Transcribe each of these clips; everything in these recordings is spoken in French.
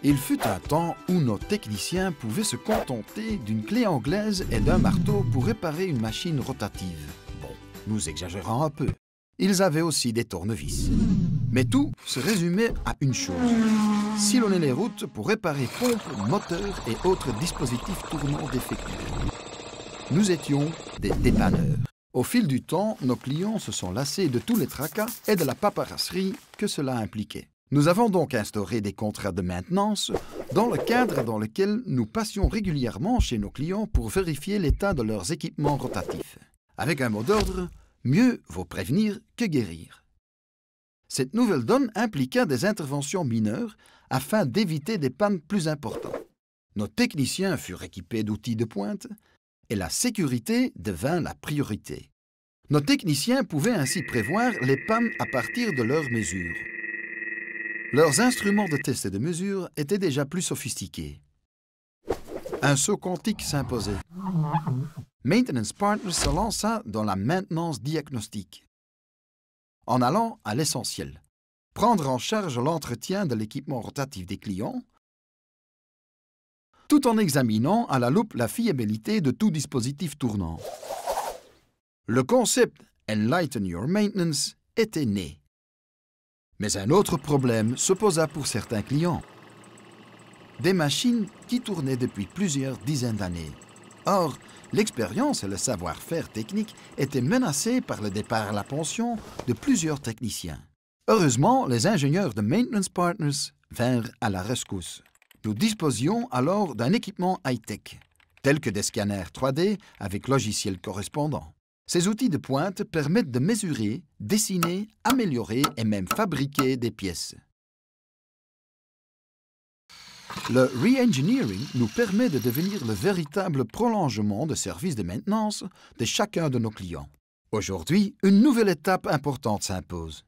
Il fut un temps où nos techniciens pouvaient se contenter d'une clé anglaise et d'un marteau pour réparer une machine rotative. Bon, nous exagérons un peu. Ils avaient aussi des tournevis. Mais tout se résumait à une chose. Sillonner les routes pour réparer pompes, moteurs et autres dispositifs tournants défectueux. Nous étions des dépanneurs. Au fil du temps, nos clients se sont lassés de tous les tracas et de la paperasserie que cela impliquait. Nous avons donc instauré des contrats de maintenance dans le cadre dans lequel nous passions régulièrement chez nos clients pour vérifier l'état de leurs équipements rotatifs. Avec un mot d'ordre, mieux vaut prévenir que guérir. Cette nouvelle donne impliqua des interventions mineures afin d'éviter des pannes plus importantes. Nos techniciens furent équipés d'outils de pointe et la sécurité devint la priorité. Nos techniciens pouvaient ainsi prévoir les pannes à partir de leurs mesures. Leurs instruments de test et de mesure étaient déjà plus sophistiqués. Un saut quantique s'imposait. Maintenance Partners se lança dans la maintenance diagnostique, en allant à l'essentiel. Prendre en charge l'entretien de l'équipement rotatif des clients, tout en examinant à la loupe la fiabilité de tout dispositif tournant. Le concept « Enlighten Your Maintenance » était né. Mais un autre problème se posa pour certains clients. Des machines qui tournaient depuis plusieurs dizaines d'années. Or, l'expérience et le savoir-faire technique étaient menacés par le départ à la pension de plusieurs techniciens. Heureusement, les ingénieurs de Maintenance Partners vinrent à la rescousse. Nous disposions alors d'un équipement high-tech, tel que des scanners 3D avec logiciels correspondants. Ces outils de pointe permettent de mesurer, dessiner, améliorer et même fabriquer des pièces. Le re-engineering nous permet de devenir le véritable prolongement de services de maintenance de chacun de nos clients. Aujourd'hui, une nouvelle étape importante s'impose.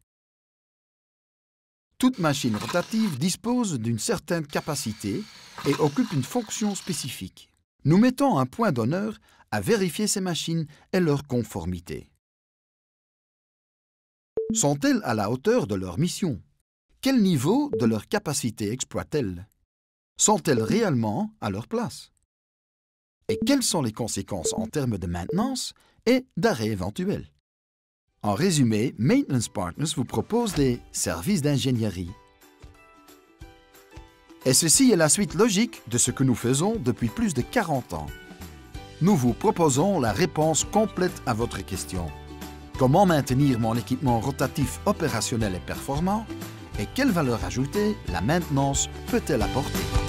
Toute machine rotative dispose d'une certaine capacité et occupe une fonction spécifique. Nous mettons un point d'honneur à vérifier ces machines et leur conformité. Sont-elles à la hauteur de leur mission? Quel niveau de leur capacité exploitent-elles? Sont-elles réellement à leur place? Et quelles sont les conséquences en termes de maintenance et d'arrêt éventuel? En résumé, Maintenance Partners vous propose des services d'ingénierie. Et ceci est la suite logique de ce que nous faisons depuis plus de 40 ans. Nous vous proposons la réponse complète à votre question. Comment maintenir mon équipement rotatif opérationnel et performant? Et quelle valeur ajoutée la maintenance peut-elle apporter?